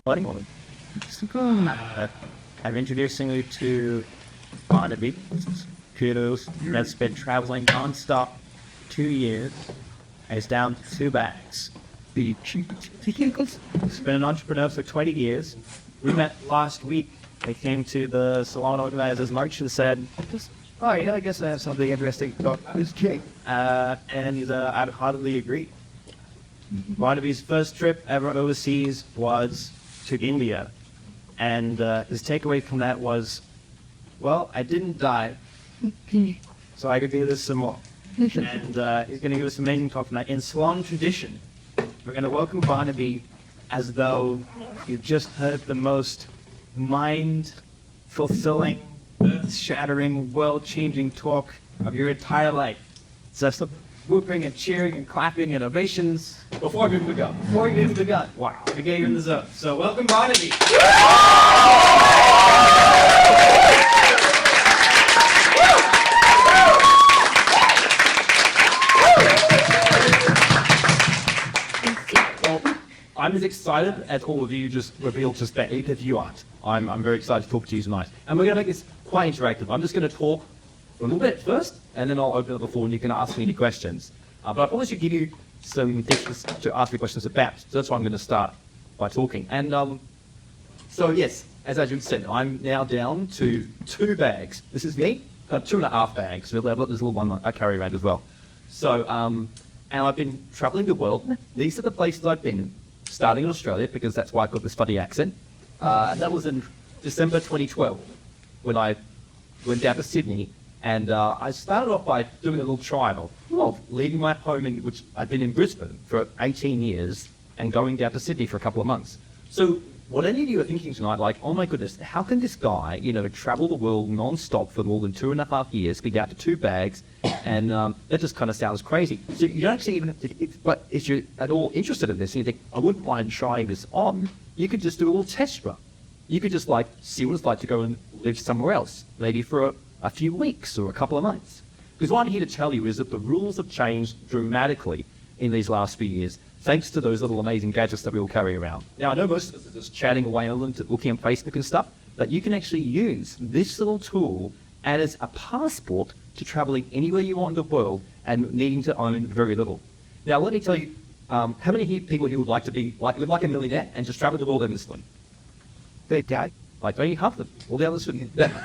Morning. I'm introducing you to Barnaby. Kudos. That's been traveling non-stop 2 years. And it's down to 2 bags. He's been an entrepreneur for 20 years. We met last week. They came to the salon organizers lunch and said, "Oh yeah, I guess I have something interesting to talk about this cake." And I'd heartily agree. Barnaby's first trip ever overseas was to India. And his takeaway from that was, well, I didn't die, so I could do this some more. And he's going to give us an amazing talk tonight. In salon tradition, we're going to welcome Barnaby as though you just heard the most mind-fulfilling, earth-shattering, world-changing talk of your entire life. So some whooping and cheering and clapping and ovations before we even go. Wow, we get you in the zone. So welcome, Barnaby. Well, I'm as excited as all of you just revealed just that, if you aren't. I'm very excited to talk to you tonight. And we're going to make this quite interactive. I'm just going to talk a little bit first, and then I'll open up the floor and you can ask me any questions. But I probably should give you some things to ask me questions about. So that's why I'm going to start by talking. And so yes, as Adrian said, I'm now down to 2 bags. This is me, 2.5 bags. I've got this little one I carry around as well. So, and I've been traveling the world. These are the places I've been, starting in Australia, because that's why I've got this funny accent. That was in December 2012, when I went down to Sydney. And I started off by doing a little trial of leaving my home, which I'd been in Brisbane for 18 years, and going down to Sydney for a couple of months. So what any of you are thinking tonight, like, oh my goodness, how can this guy, travel the world non-stop for more than 2.5 years, be down to 2 bags, and that just kind of sounds crazy. So you don't actually even, but if you're at all interested in this, and you think, I wouldn't mind trying this on, you could just do a little test run. You could just see what it's like to go and live somewhere else, maybe for a few weeks or a couple of months. Because what I'm here to tell you is that the rules have changed dramatically in these last few years, thanks to those little amazing gadgets that we all carry around. Now, I know most of us are just chatting away on them, looking at Facebook and stuff, but you can actually use this little tool as a passport to traveling anywhere you want in the world and needing to own very little. Now, let me tell you, how many people here would like to live like a millionaire and just travel the world endlessly? They die. Like maybe half of them, all the others shouldn't. Because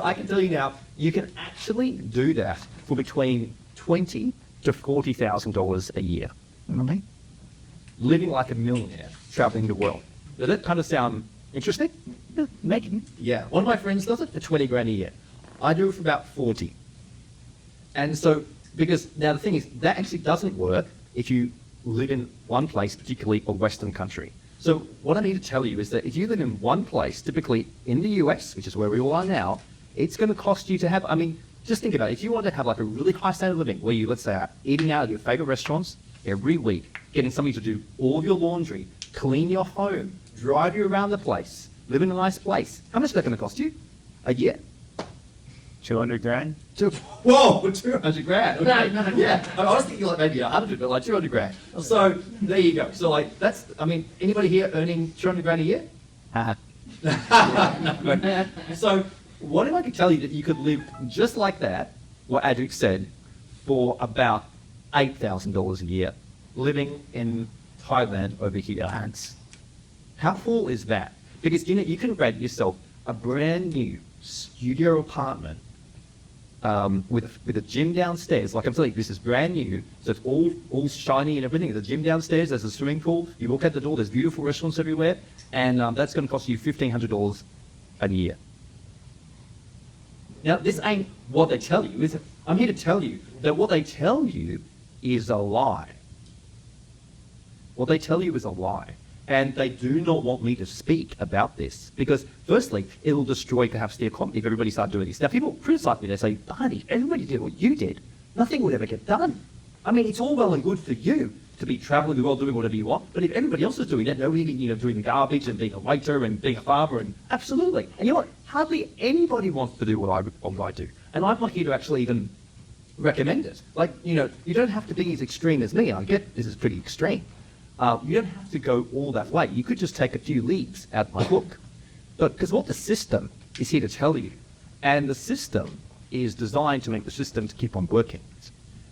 I can tell you now, you can actually do that for between $20,000 to $40,000 a year. Okay. Living like a millionaire, traveling the world. Does that kind of sound interesting? Making. Yeah. One of my friends does it for 20 grand a year. I do it for about 40. And so, because now the thing is, that actually doesn't work if you live in one place, particularly a Western country. So what I need to tell you is that if you live in one place, typically in the US, which is where we all are now, it's going to cost you to have, just think about it. If you want to have like a really high standard of living, where you, let's say, are eating out at your favorite restaurants every week, getting somebody to do all of your laundry, clean your home, drive you around the place, live in a nice place, how much is that going to cost you? A year? 200 grand? Whoa, 200 grand. Okay. Yeah, I was thinking like maybe 100, but like 200 grand. So there you go. So like that's, anybody here earning 200 grand a year? So what if I could tell you that you could live just like that, what Adric said, for about $8,000 a year, living in Thailand over here. How cool is that? Because you can rent yourself a brand new studio apartment with a gym downstairs. Like I'm telling you, this is brand new, so it's all shiny and everything. There's a gym downstairs, there's a swimming pool. You walk out the door, there's beautiful restaurants everywhere, and that's going to cost you $1,500 a year. Now, this ain't what they tell you, is it? I'm here to tell you that what they tell you is a lie. What they tell you is a lie. And they do not want me to speak about this because, firstly, it'll destroy perhaps the economy if everybody started doing this. Now, people criticize me. They say, Barney, everybody did what you did. Nothing would ever get done. It's all well and good for you to be traveling the world doing whatever you want, but if everybody else is doing that, nobody, doing the garbage and being a waiter and being a farmer, and absolutely. And you know what? Hardly anybody wants to do what I do. And I'm not here to actually even recommend it. You don't have to be as extreme as me. I get this is pretty extreme. You don't have to go all that way. You could just take a few leaps out of my book. But because what the system is here to tell you, and the system is designed to make the system to keep on working.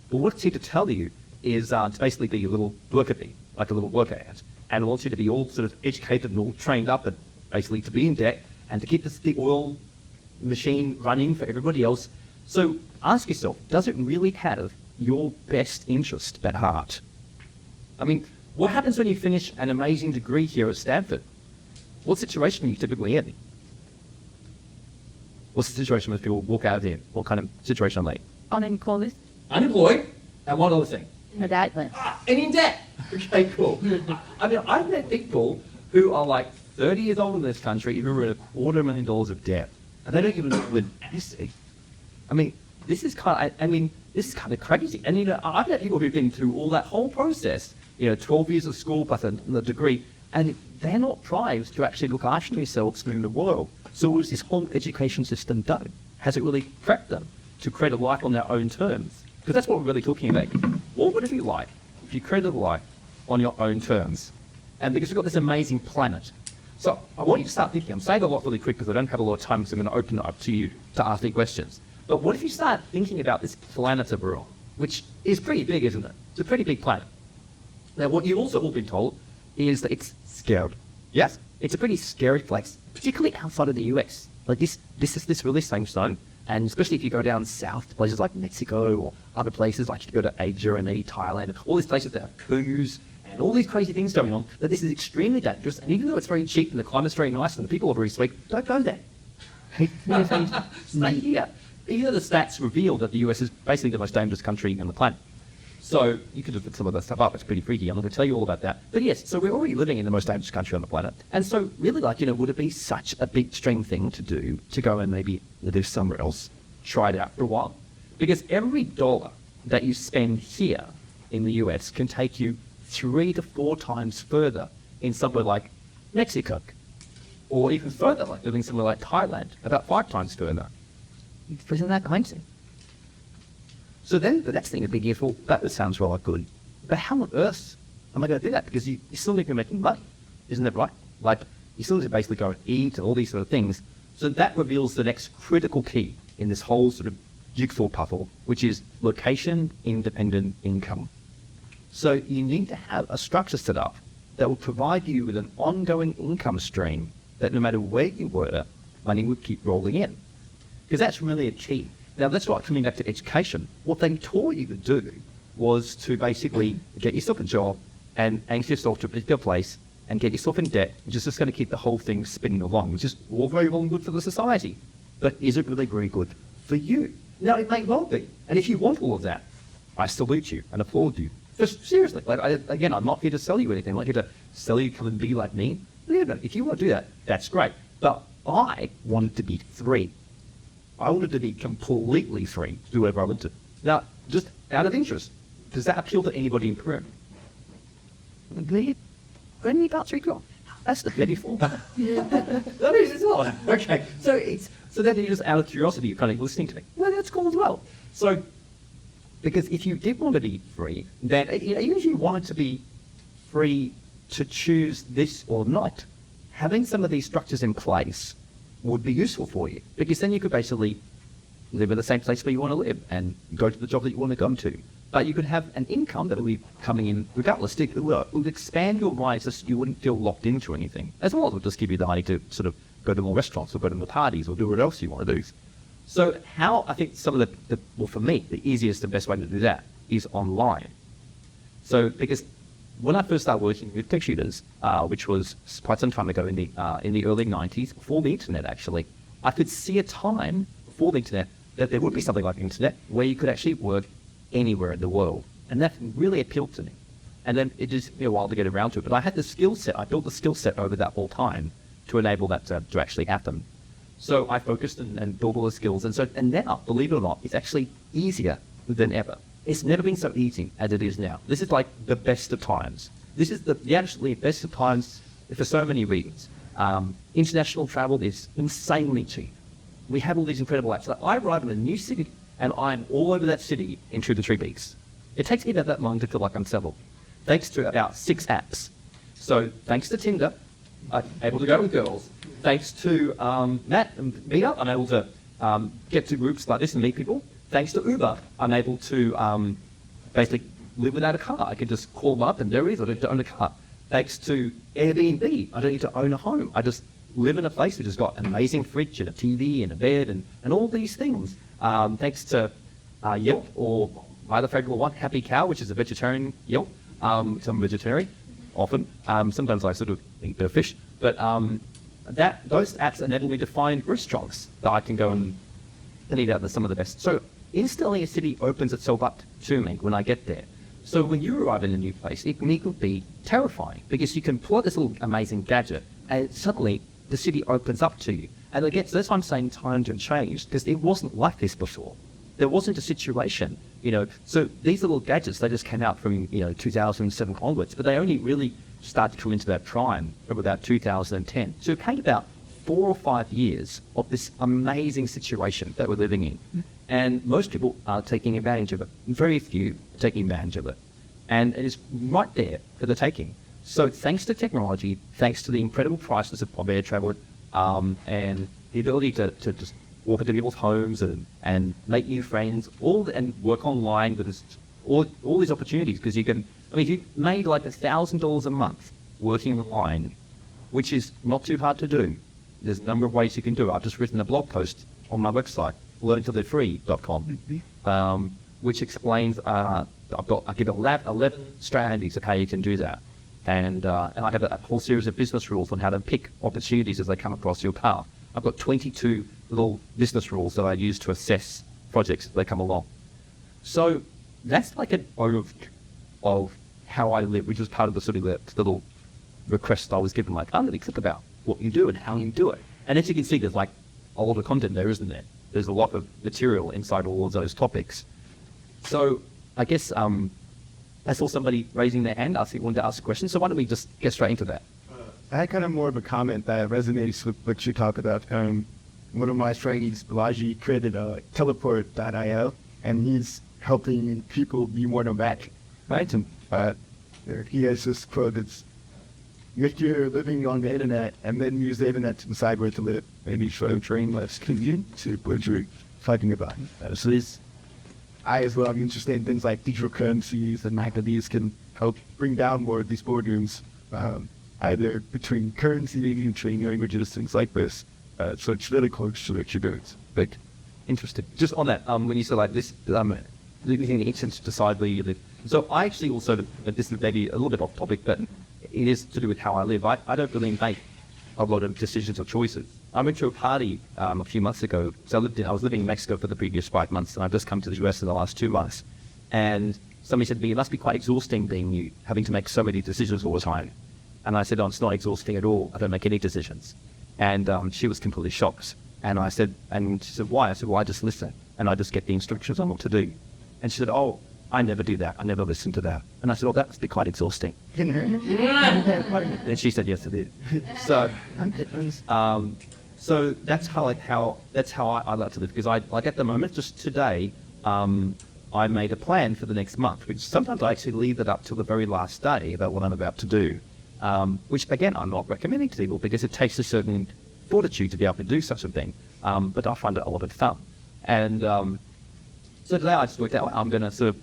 But what it's here to tell you is to basically be a little worker bee, like a little worker ant. And it wants you to be all sort of educated and all trained up and basically to be in debt and to keep the oil machine running for everybody else. So ask yourself, does it really have your best interest at heart? I mean, what happens when you finish an amazing degree here at Stanford? What situation are you typically in? What's the situation when people walk out of there? What kind of situation are they? Unemployed. Unemployed, and one other thing. That. And in debt. Okay, cool. I mean, I've met people who are like 30 years old in this country who are in $250,000 of debt, and they don't even know what this is. I mean, this is kind of crazy. And I've met people who've been through all that whole process, 12 years of school plus a degree, and they're not primed to actually look after themselves in the world. So what has this whole education system done? Has it really prepped them to create a life on their own terms? Because that's what we're really talking about. What would it be like if you created a life on your own terms? And because we've got this amazing planet. So I want you to start thinking. I'm saying a lot really quick because I don't have a lot of time, so I'm going to open it up to you to ask me questions. But what if you start thinking about this planet that we're on, which is pretty big, isn't it? It's a pretty big planet. Now, what you've also all been told is that it's scary. Yes, it's a pretty scary place, particularly outside of the US. Like this is this really same zone, and especially if you go down south to places like Mexico or other places, like you go to Asia and Thailand, all these places that have coups and all these crazy things going on, that this is extremely dangerous. And even though it's very cheap and the climate's very nice and the people are very sweet, don't go there. Stay here. Even though the stats reveal that the US is basically the most dangerous country on the planet. So you could have put some of that stuff up. It's pretty freaky. I'm not going to tell you all about that. But yes, so we're already living in the most dangerous country on the planet. And so really would it be such a big extreme thing to do to go and maybe live somewhere else, try it out for a while? Because every dollar that you spend here in the US can take you 3 to 4 times further in somewhere like Mexico, or even further, like living somewhere like Thailand, about 5 times further. Isn't that crazy? So then the next thing would be useful, that sounds rather good. But how on earth am I going to do that? Because you still need to be making money, isn't that right? Like, you still need to basically go and eat and all these sort of things. So that reveals the next critical key in this whole sort of jigsaw puzzle, which is location-independent income. So you need to have a structure set up that will provide you with an ongoing income stream that no matter where you were, money would keep rolling in. Because that's really a key. Now, that's why coming back to education, what they taught you to do was to basically get yourself a job and anchor yourself to a particular place and get yourself in debt, which is just going to keep the whole thing spinning along, which is all very well and good for the society. But is it really very good for you? Now, it may well be. And if you want all of that, I salute you and applaud you. Just seriously, again, I'm not here to sell you anything. I'm not here to sell you to come and be like me. If you want to do that, that's great. But I wanted to be free. I wanted to be completely free to do whatever I wanted. Now, just out of interest, does that appeal to anybody in Peru? Only about 3 o'clock. That's the 34. That is as well. Okay, so then you're just out of curiosity, you're kind of listening to me. Well, that's cool as well. So, because if you did want to be free, then even if you wanted to be free to choose this or not, having some of these structures in place would be useful for you, because then you could basically live in the same place where you want to live and go to the job that you want to go to. But you could have an income that will be coming in regardless. It would expand your life so you wouldn't feel locked into anything. As well as it would just give you the money to sort of go to more restaurants or go to more parties or do what else you want to do. So how, I think some of well, for me, the easiest and best way to do that is online. So because when I first started working with tech shooters, which was quite some time ago in the early 90s, before the internet actually, I could see a time before the internet that there would be something like the internet where you could actually work anywhere in the world. And that really appealed to me. And then it just took me a while to get around to it. But I had the skill set, I built the skill set over that whole time to enable that to actually happen. So I focused and built all the skills. And now, believe it or not, it's actually easier than ever. It's never been so easy as it is now. This is like the best of times. This is the absolutely best of times for so many reasons. International travel is insanely cheap. We have all these incredible apps. Like I arrive in a new city and I'm all over that city in 2 to 3 weeks. It takes me about that long to feel like I'm settled. thanks to about 6 apps. So thanks to Tinder, I'm able to go with girls. Thanks to Matt and Meetup, I'm able to get to groups like this and meet people. Thanks to Uber, I'm able to basically live without a car. I can just call them up and there it is, I don't need to own a car. Thanks to Airbnb, I don't need to own a home. I just live in a place which has got an amazing fridge and a TV and a bed and all these things. Thanks to Yelp, or my other favourite one, Happy Cow, which is a vegetarian Yelp. So I'm vegetarian, often. Sometimes I sort of eat a bit of fish. But those apps enable me to find restaurants that I can go and eat out of some of the best. So instantly a city opens itself up to me when I get there. So when you arrive in a new place, it could be terrifying because you can pull out this little amazing gadget and suddenly the city opens up to you. And that's why I'm saying time to change, because it wasn't like this before. There wasn't a situation, so these little gadgets, they just came out from, 2007 onwards, but they only really started to come into their prime from about 2010. So it came about 4 or 5 years of this amazing situation that we're living in. And most people are taking advantage of it. Very few are taking advantage of it. And it is right there for the taking. So thanks to technology, thanks to the incredible prices of air travel, and the ability to just walk into people's homes and make new friends, and work online with all these opportunities, because you can, if you made like $1,000 a month working online, which is not too hard to do. There's a number of ways you can do it. I've just written a blog post on my website, learningtillthey're.free.com, which explains, I give 11 strategies of how you can do that. And I have a whole series of business rules on how to pick opportunities as they come across your path. I've got 22 little business rules that I use to assess projects as they come along. So that's like an overview of how I live, which was part of the sort of the little request I was given, like, I'm going to click about what you do and how you do it. And as you can see, there's like a lot of content there, isn't there? There's a lot of material inside all of those topics. So I guess I saw somebody raising their hand, wanted to ask a question. So why don't we just get straight into that? I had kind of more of a comment that resonates with what you talk about. One of my friends, Balaji, created a teleport.io, and he's helping people be more nomadic, right? And he has this quote that's, if you're living on the internet and then use the internet to decide where to live, maybe show train less convenient to what you're talking about. So this, I as well am interested in things like digital currencies, and how these can help bring down more of these boardrooms, either between currency and between languages, things like this. So it's really close to what you're doing. But interested. Just on that, when you say like this, living the instant to decide where you live. So I actually also, this is maybe a little bit off topic, but it is to do with how I live. I don't really make a lot of decisions or choices. I went to a party a few months ago. So I was living in Mexico for the previous 5 months, and I've just come to the US in the last 2 months. And somebody said to me, it must be quite exhausting being you, having to make so many decisions all the time. And I said, oh, it's not exhausting at all. I don't make any decisions. And she was completely shocked. And I said, and she said, why? I said, well, I just listen, and I just get the instructions on what to do. And she said, oh, I never do that. I never listen to that. And I said, oh, that must be quite exhausting. And she said, yes, it is. So that's how I like to live, because like at the moment, just today, I made a plan for the next month, which sometimes I actually leave it up till the very last day about what I'm about to do, which again, I'm not recommending to people because it takes a certain fortitude to be able to do such a thing. But I find it a lot of fun. And so today I just worked out I'm going to sort of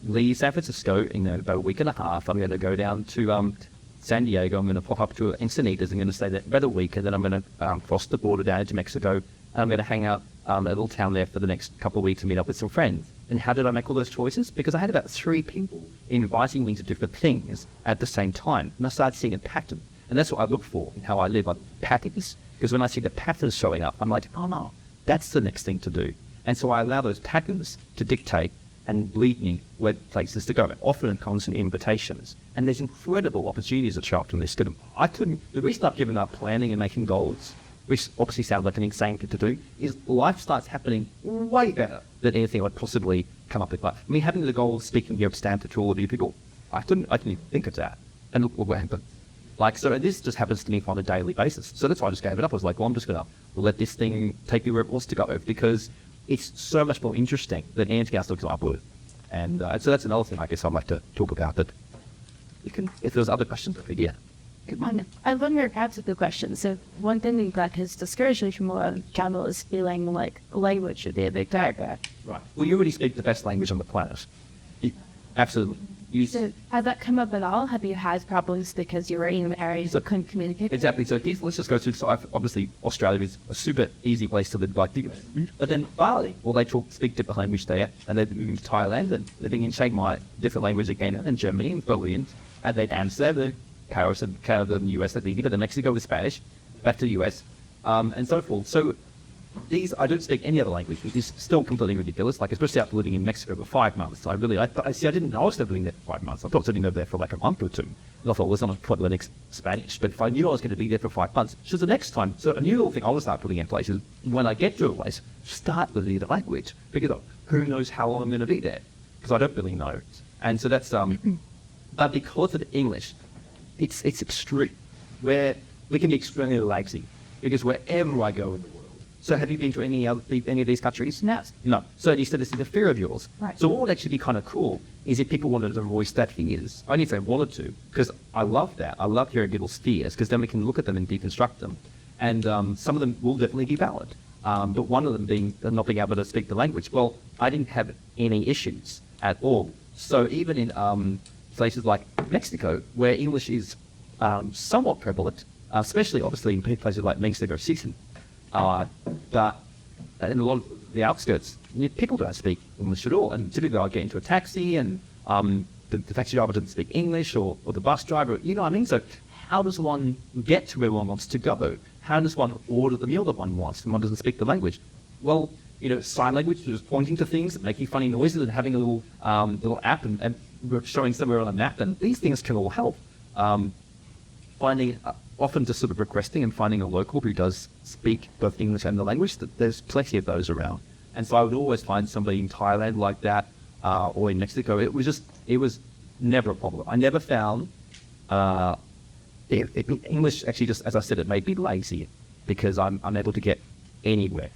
leave San Francisco in about a week and a half. I'm going to go down to San Diego. I'm going to pop up to Encinitas. I'm going to stay there about a week, and then I'm going to cross the border down into Mexico. And I'm going to hang out a little town there for the next couple of weeks to meet up with some friends. And how did I make all those choices? Because I had about 3 people inviting me to different things at the same time. And I started seeing a pattern. And that's what I look for in how I live, like patterns. Because when I see the patterns showing up, I'm like, oh no, that's the next thing to do. And so I allow those patterns to dictate and lead me where places to go. Often in constant invitations. And there's incredible opportunities that show up from this. The reason I've given up planning and making goals, which obviously sounds like an insane thing to do, is life starts happening way better than anything I'd possibly come up with. Like, me having the goal of speaking here at Stanford to all of you people, I didn't even think of that. And look what happened. Like, so this just happens to me on a daily basis. So that's why I just gave it up. I was like, well, I'm just going to let this thing take me where it wants to go, because it's so much more interesting than anything else looks like. And so that's another thing I guess I'd like to talk about. That you can, if there's other questions, yeah. I wonder, perhaps a good question. So one thing that has discouraged me from a lot of travel is feeling like language should be a big barrier. Right. Well, you already speak the best language on the planet. Absolutely. So has that come up at all? Have you had problems because you were in areas that couldn't communicate? Exactly. So let's just go through. So obviously Australia is a super easy place to live, like the US. But then Bali, well, they speak different language there, and they're moving to Thailand and living in Chiang Mai, different language again, and Germany and Berlin, and then Amsterdam, Paris and Canada and the US, but then Mexico with Spanish, back to the US, and so forth. So I don't speak any other language, which is still completely ridiculous. Like, especially after living in Mexico for 5 months. I didn't know I was living there for 5 months. I thought I was living there for like a month or two. And I thought, well, it's not quite learning Spanish. But if I knew I was going to be there for 5 months, so the next time, so a new little thing I will start putting in place is when I get to a place, start with the language. Because who knows how long I'm going to be there? Because I don't really know. And so that's, but because of English, it's extreme. Where we can be extremely lazy. Because wherever I go in the world. So have you been to any of these countries? No. No. So you said this is a fear of yours. Right. So what would actually be kind of cool is if people wanted to voice that fears. Only if they wanted to, because I love that. I love hearing people's fears, because then we can look at them and deconstruct them. And some of them will definitely be valid. But one of them being not being able to speak the language. Well, I didn't have any issues at all. So even in places like Mexico, where English is somewhat prevalent, especially obviously in places like Mexico City, but in a lot of the outskirts, people don't speak English at all. And typically I'll get into a taxi and the taxi driver doesn't speak English or the bus driver, you know what I mean? So how does one get to where one wants to go? How does one order the meal that one wants and one doesn't speak the language? Well, sign language, just pointing to things, making funny noises and having a little app and showing somewhere on a map. And these things can all help. Finding, often just sort of requesting and finding a local who does speak both English and the language, there's plenty of those around. And so I would always find somebody in Thailand like that, or in Mexico. It was never a problem. I never found, English actually just, as I said, it made me lazy because I'm able to get anywhere.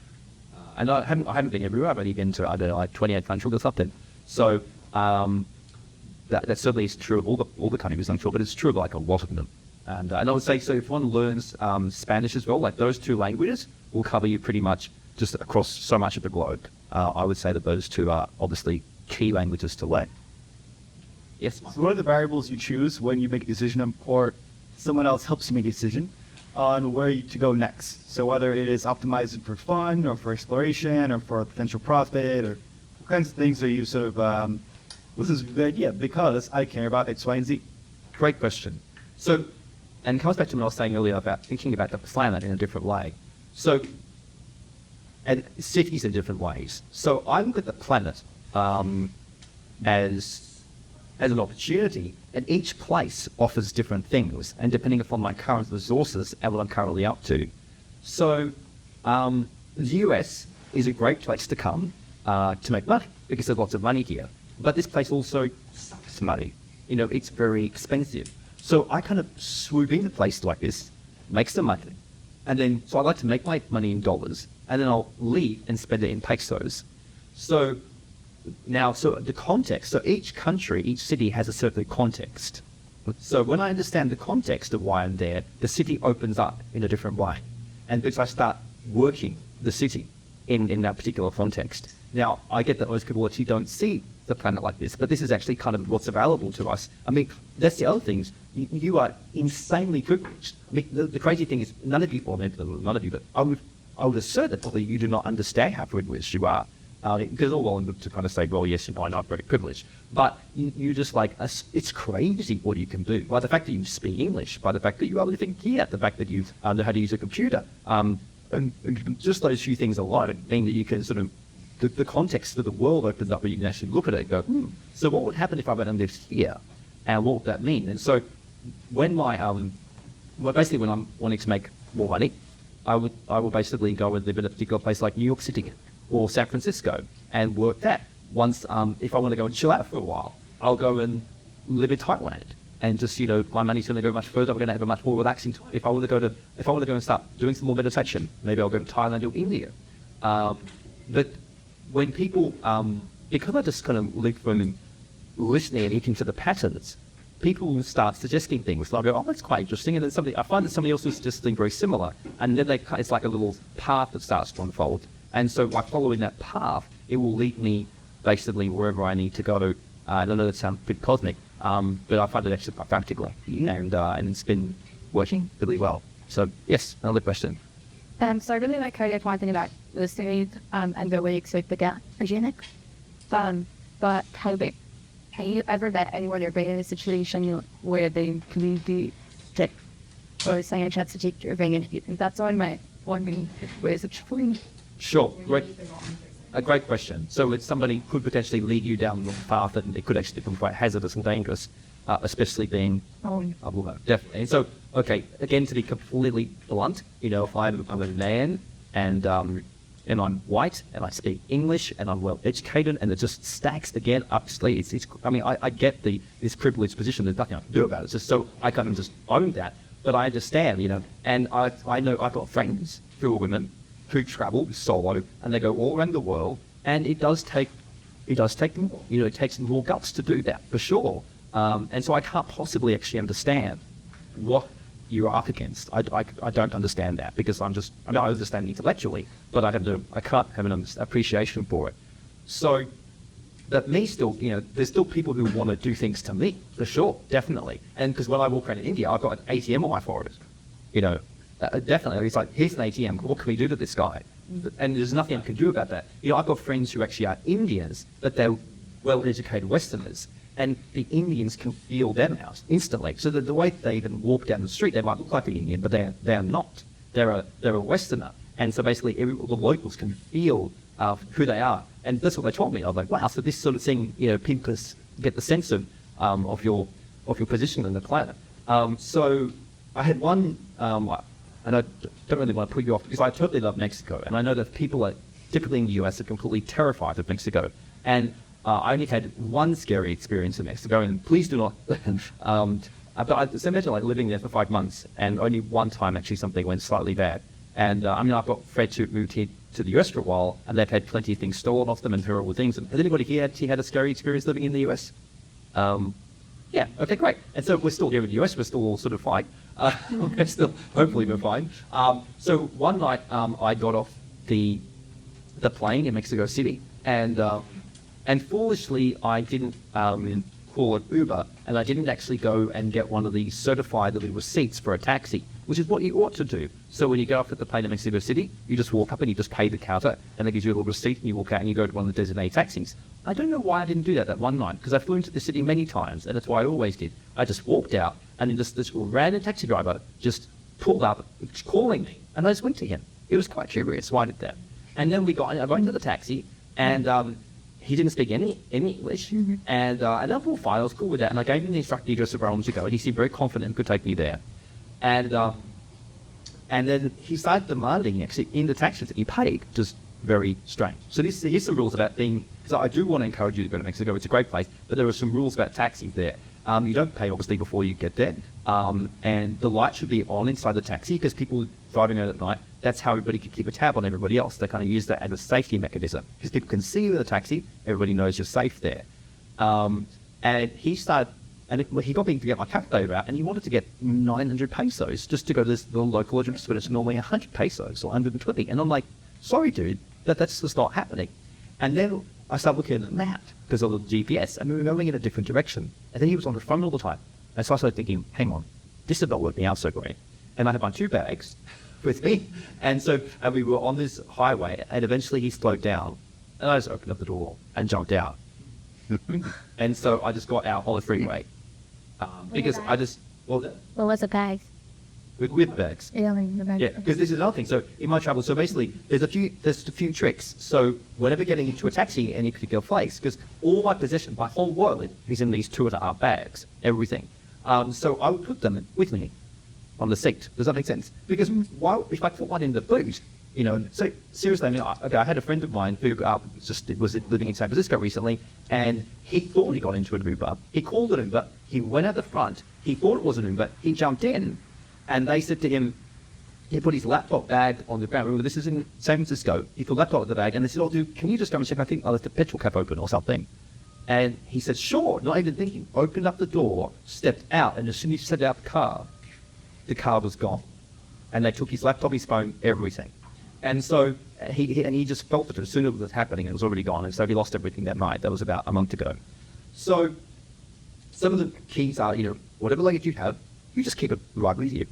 And I haven't been everywhere. I've only been to, I don't know, like 28 countries or something. So, that certainly is true of all the countries, I'm sure, but it's true of like a lot of them. And I would say, so if one learns Spanish as well, like those two languages will cover you pretty much just across so much of the globe. I would say that those two are obviously key languages to learn. Yes? So what are the variables you choose when you make a decision, or someone else helps you make a decision on where to go next? So whether it is optimizing for fun or for exploration or for potential profit, or what kinds of things are you sort of, this is a good idea because I care about X, Y, and Z? Great question. So, and it comes back to what I was saying earlier about thinking about the planet in a different way. So, and cities in different ways. So I look at the planet as an opportunity, and each place offers different things, and depending upon my current resources and what I'm currently up to. So the US is a great place to come to make money, because there's lots of money here. But this place also sucks money. It's very expensive. So I kind of swoop into a place like this, make some money, and then, so I like to make my money in dollars, and then I'll leave and spend it in pesos. So now, so the context, so each country, each city has a certain context. So when I understand the context of why I'm there, the city opens up in a different way. And if I start working the city in that particular context, now I get that most people actually don't see the planet like this, but this is actually kind of what's available to us. I mean, that's the other things. You are insanely privileged. I mean, the crazy thing is, none of you, or maybe none of you, but I would assert that probably you do not understand how privileged you are. Because all well and good to kind of say, well, yes, I'm not very privileged. But you just like, it's crazy what you can do. By the fact that you speak English, by the fact that you are living here, the fact that you know how to use a computer, and just those few things alone mean that you can sort of, the context of the world opens up and you can actually look at it and go, so what would happen if I went and lived here? And what would that mean? And so when basically when I'm wanting to make more money, I will basically go and live in a particular place like New York City or San Francisco and work that. Once, if I want to go and chill out for a while, I'll go and live in Thailand. And just, my money's going to go much further. I'm going to have a much more relaxing time. If I want to go and start doing some more meditation, maybe I'll go to Thailand or India. But when people because I just kind of live from listening and looking to the patterns, people will start suggesting things. Like, I go, oh, that's quite interesting. And then I find that somebody else is suggesting very similar. And then it's like a little path that starts to unfold. And so by following that path, it will lead me basically wherever I need to go. I know that sounds a bit cosmic, but I find it actually quite practical. And it's been working really well. So yes, another question. So I really like how you're talking about the series and the way you expect the gap hygienic. But have you ever met anyone or been in a situation where the community that or saying a chance to take your thing, and you think that's on my one ways of true? Sure, a great question. So it's somebody could potentially lead you down the path, and it could actually become quite hazardous and dangerous, especially being definitely. And so, okay, again, to be completely blunt, if I'm a man and I'm white and I speak English and I'm well educated, and it just stacks again up. I get this privileged position. There's nothing I can do about it. It's just so I kind of just own that. But I understand, and I know I've got friends who are women who travel solo and they go all around the world, and it does take more. It takes more guts to do that for sure. And so I can't possibly actually understand what you're up against. I don't understand that, because I understand intellectually, but I can't have an appreciation for it. So that me still, there's still people who want to do things to me, for sure, definitely. And because when I walk around in India, I've got an ATM on my forehead, definitely. It's like, here's an ATM, what can we do to this guy? And there's nothing I can do about that. I've got friends who actually are Indians, but they're well-educated Westerners, and the Indians can feel them out instantly. So that the way they even walk down the street, they might look like an Indian, but they're not. They're a Westerner. And so basically the locals can feel who they are. And that's what they told me. I was like, wow, so this sort of thing, people get the sense of your position in the planet. So I had one, and I don't really want to put you off, because I totally love Mexico. And I know that people are typically in the US are completely terrified of Mexico. And I only had one scary experience in Mexico, and please do not. But I imagine living there for 5 months, and only one time actually something went slightly bad. And I've got friends who moved here to the US for a while, and they've had plenty of things stolen off them and terrible things. And has anybody here actually had a scary experience living in the US? Yeah, okay, great. And so we're still here in the US, we're still all sort of fine. Hopefully we're fine. So one night I got off the plane in Mexico City, and foolishly I didn't call an Uber, and I didn't actually go and get one of the certified little receipts for a taxi, which is what you ought to do. So when you go off at the plane in Mexico City, you just walk up and you just pay the counter, and they give you a little receipt, and you walk out and you go to one of the designated taxis. I don't know why I didn't do that one night, because I flew into the city many times, and that's why I always did. I just walked out, and then this random taxi driver just pulled up, calling me, and I just went to him. It was quite curious why I did that. And then I got into the taxi, and he didn't speak any English, and that's all fine. I was cool with that, and I gave him the instructor address of where I wanted to go, and he seemed very confident and could take me there. And then he started demanding actually in the taxi that he paid, just very strange. So here's some rules about being, because I do want to encourage you to go to Mexico. It's a great place, but there are some rules about taxis there. You don't pay obviously before you get there, and the light should be on inside the taxi, because people driving out at night, that's how everybody can keep a tab on everybody else. They kind of use that as a safety mechanism, because people can see you in the taxi, everybody knows you're safe there. And he got me to get my calculator out, and he wanted to get 900 pesos just to go to the local address, but it's normally 100 pesos or 120. And I'm like, sorry, dude, that's just not happening. And then I started looking at the map because of the GPS, and we were going in a different direction. And then he was on the phone all the time. And so I started thinking, hang on, this is not working out so great. And I had my 2 bags with me. And we were on this highway, and eventually he slowed down, and I just opened up the door and jumped out. And so I just got out on the freeway. Because I just, What was the bag? With bags. Yeah, the bag. Yeah, because this is another thing. So in my travel, so basically there's a few tricks. So whenever getting into a taxi in any particular place, because all my possession, my whole wallet is in these 2.5 bags, everything. So I would put them with me on the seat. Does that make sense? Because if I put one in the boot, so seriously, I had a friend of mine who was living in San Francisco recently, and he thought he got into an Uber. He called an Uber, he went out the front, he thought it was an Uber, he jumped in, and they said to him, he put his laptop bag on the ground. Remember, this is in San Francisco. He put the laptop in the bag, and they said, "Oh, dude, can you just come and check? I think I left the petrol cap open or something." And he said, "Sure," not even thinking. Opened up the door, stepped out, and as soon as he stepped out the car was gone. And they took his laptop, his phone, everything. And so he just felt it as soon as it was happening, it was already gone. And so he lost everything that night. That was about a month ago. So some of the keys are, whatever luggage you have, you just keep it right with you.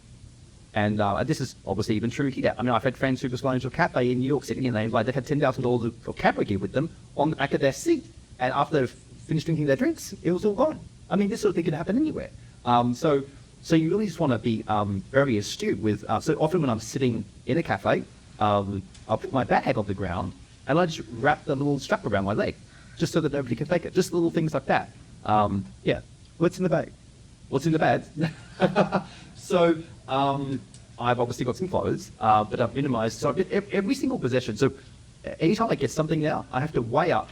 And this is obviously even true here. I mean, I've had friends who just gone into a cafe in New York City, and they've had $10,000 of camera gear with them on the back of their seat. And after they've finished drinking their drinks, it was all gone. I mean, this sort of thing can happen anywhere. So you really just want to be very astute with, so often when I'm sitting in a cafe, I'll put my bag on the ground and I just wrap the little strap around my leg, just so that nobody can take it. Just little things like that. Yeah. What's in the bag? What's in the bag? So I've obviously got some clothes, but I've minimized, so every single possession. So anytime I get something now, I have to weigh up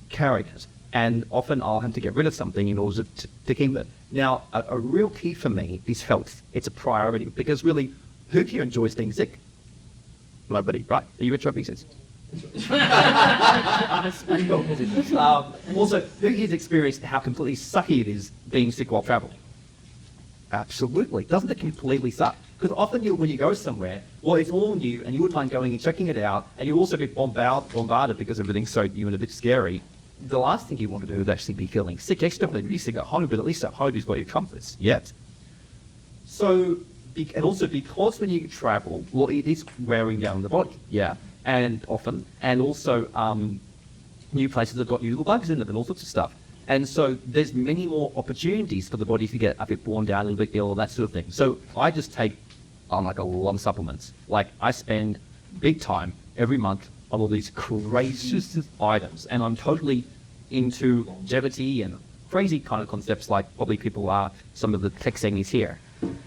carrying it. And often I'll have to get rid of something in order to keep it. Now, a real key for me is health. It's a priority, because really, who here enjoys being sick? Nobody, right? Are you being sick? Also, who here's experienced how completely sucky it is being sick while traveling? Absolutely. Doesn't it completely suck? Because often when you go somewhere, well, it's all new, and you wouldn't mind going and checking it out, and you also get bombarded because everything's so new and a bit scary. The last thing you want to do is actually be feeling sick. Actually, definitely be sick at home, but at least at home you've got your comforts. Yet. So, and also because when you travel, well, it is wearing down the body. Yeah. And often, and also new places have got new little bugs in them and all sorts of stuff. And so there's many more opportunities for the body to get a bit worn down, a little bit ill, that sort of thing. So I just take like a lot of supplements. Like I spend big time every month on all these crazy items, and I'm totally into longevity and crazy kind of concepts like probably people are, some of the tech sayings here.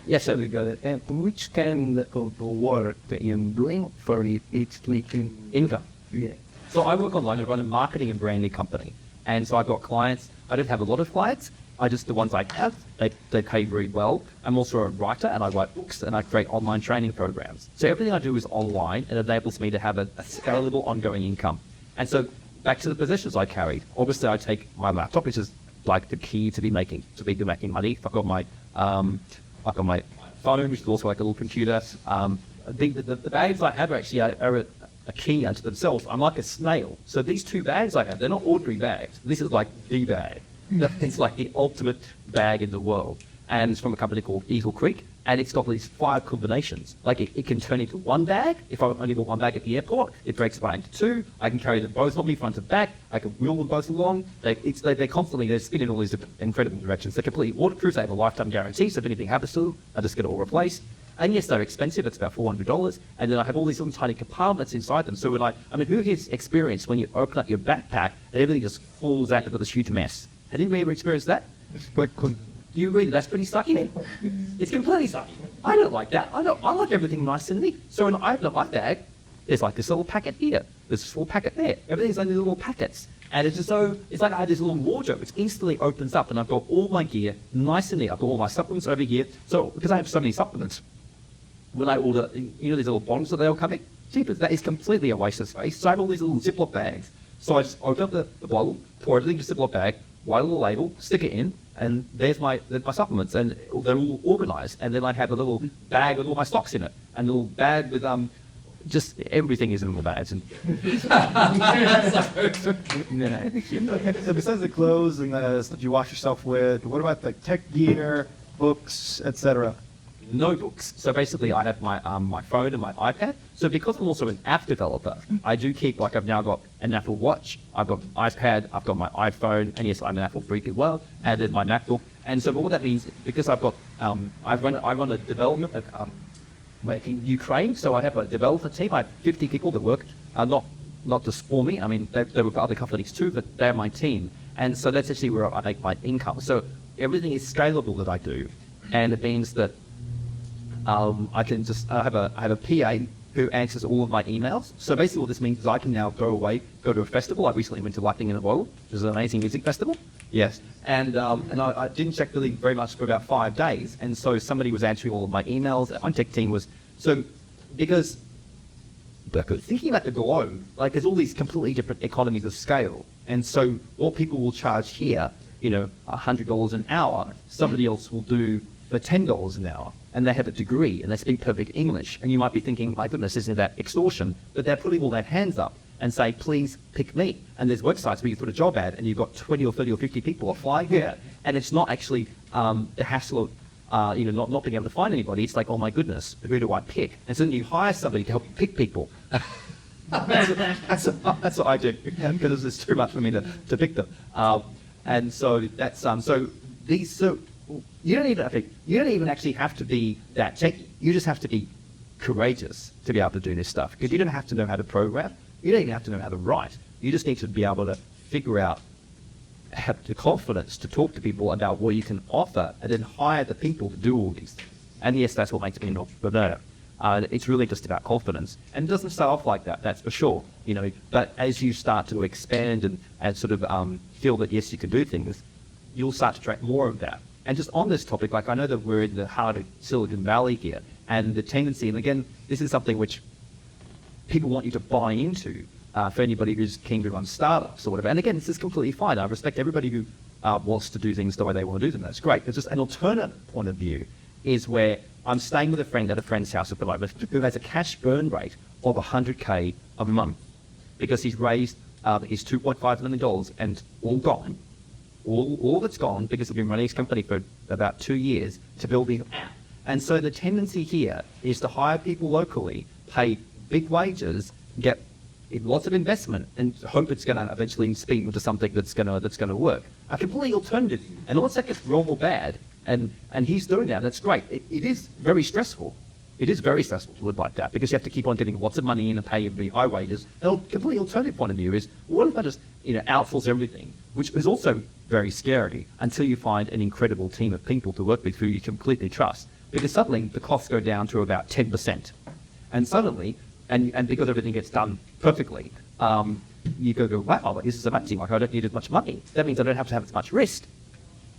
Yes, sir. And which kind of work that you're doing for each leaking income? Yeah. So I work online. I run a marketing and branding company, and so I've got clients. I don't have a lot of clients. The ones I have, they pay very well. I'm also a writer, and I write books, and I create online training programs. So everything I do is online, and it enables me to have a scalable, ongoing income. And so back to the possessions I carried. Obviously, I take my laptop, which is like the key to making money. I've got my phone, which is also like a little computer. The bags I have actually are a key unto themselves. I'm like a snail. So these two bags I have, they're not ordinary bags. This is like the bag. It's like the ultimate bag in the world. And it's from a company called Eagle Creek. And it's got these 5 combinations. Like it can turn into one bag. If I only got one bag at the airport, it breaks apart into 2. I can carry them both on me, front and back. I can wheel them both along. They're spin in all these incredible directions. They're completely waterproof. They have a lifetime guarantee. So if anything happens to them, I just get it all replaced. And yes, they're expensive. It's about $400. And then I have all these little tiny compartments inside them. So who has experienced when you open up your backpack and everything just falls out of this huge mess? Has anybody ever experienced that? You really, that's pretty sucky. It's completely sucky. I don't like that. I like everything nice and neat. So when I open up my bag, there's like this little packet here. There's this little packet there. Everything's like these little packets. And it's like I had this little wardrobe which instantly opens up, and I've got all my gear nice and neat. I've got all my supplements over here. So because I have so many supplements, when I order, these little bottles that they all come in, jeepers, that is completely a waste of space. So I have all these little Ziploc bags. So I just open up the bottle, pour everything in a Ziploc bag, write a little label, stick it in, and there's my supplements, and they're all organized. And then I have a little bag with all my stocks in it, and a little bag with just everything is in the bags. And So besides the clothes and stuff you wash yourself with, what about the tech gear, books, etc.? No books. So basically, I have my phone and my iPad. So because I'm also an app developer, I do keep, I've now got an Apple Watch, I've got iPad, I've got my iPhone, and yes, I'm an Apple freak as well, and then my MacBook. And so what that means, because I've got, I run a development in Ukraine, so I have a developer team. I have 50 people that work, not just for me. I mean, they work for other companies too, but they're my team. And so that's actually where I make my income. So everything is scalable that I do, and it means that I can just I have a PA who answers all of my emails. So basically what this means is I can now go to a festival. I recently went to Lightning in a Bottle, which is an amazing music festival. Yes. And I didn't check really very much for about 5 days. And so somebody was answering all of my emails. My tech team was, because thinking about the globe, like there's all these completely different economies of scale. And so what people will charge here, $100 an hour, somebody else will do for $10 an hour. And they have a degree and they speak perfect English. And you might be thinking, my goodness, isn't that extortion? But they're putting all their hands up and say, please pick me. And there's websites where you put a job ad and you've got 20 or 30 or 50 people applying here. And it's not actually the hassle of, not being able to find anybody. It's like, oh my goodness, who do I pick? And so then you hire somebody to help you pick people. That's what I do, because it's too much for me to pick them. And so that's, so you don't even actually have to be that techy. You just have to be courageous to be able to do this stuff, because you don't have to know how to program. You don't even have to know how to write. You just need to be able to figure out, have the confidence to talk to people about what you can offer, and then hire the people to do all these things. And yes, that's what makes me an entrepreneur. It's really just about confidence. And it doesn't start off like that, that's for sure. But as you start to expand and sort of feel that, yes, you can do things, you'll start to attract more of that. And just on this topic, like I know that we're in the heart of Silicon Valley here, and the tendency, and again, this is something which people want you to buy into for anybody who's keen to run startups or whatever. And again, this is completely fine. I respect everybody who wants to do things the way they want to do them. That's great. There's just an alternate point of view is where I'm staying with a friend at a friend's house at the moment who has a cash burn rate of $100K a month because he's raised his $2.5 million and all gone. All that's gone because he's been running his company for about 2 years to build the app. And so the tendency here is to hire people locally, pay big wages, get lots of investment, and hope it's going to eventually speed into something that's going to work. A completely alternative. And once that gets wrong or bad, and he's doing that, that's great. It is very stressful. It is very stressful to live like that because you have to keep on getting lots of money in and pay every high wages. And a completely alternative point of view is, what if I just outsource everything, which is also very scary until you find an incredible team of people to work with who you completely trust. Because suddenly the costs go down to about 10%. And suddenly, and because everything gets done perfectly, you go, wow, this is amazing. Like I don't need as much money. That means I don't have to have as much risk.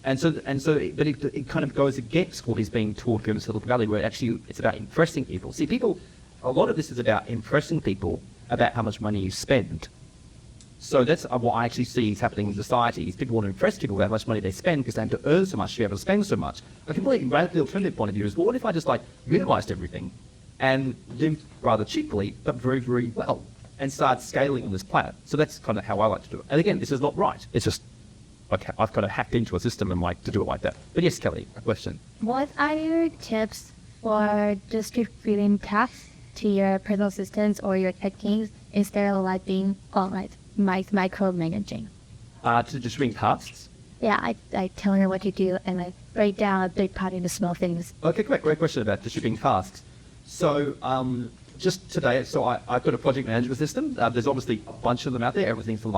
But it kind of goes against what is being taught in Silicon Valley, where actually it's about impressing people. See, a lot of this is about impressing people about how much money you spend. So that's what I actually see is happening in society. Is people want to impress people about how much money they spend because they have to earn so much to be able to spend so much. A completely radically alternative point of view is, well, what if I just minimized everything and lived rather cheaply but very, very well and start scaling on this planet? So that's kind of how I like to do it. And again, this is not right. It's just I've kind of hacked into a system and like to do it like that. But yes, Kelly, a question. What are your tips for distributing tasks to your personal assistants or your tech teams instead of being micromanaging? To distributing tasks? Yeah, I tell her what to do and I break down a big part into small things. Okay, great question about distributing tasks. So just today, I've got a project management system. There's obviously a bunch of them out there, everything from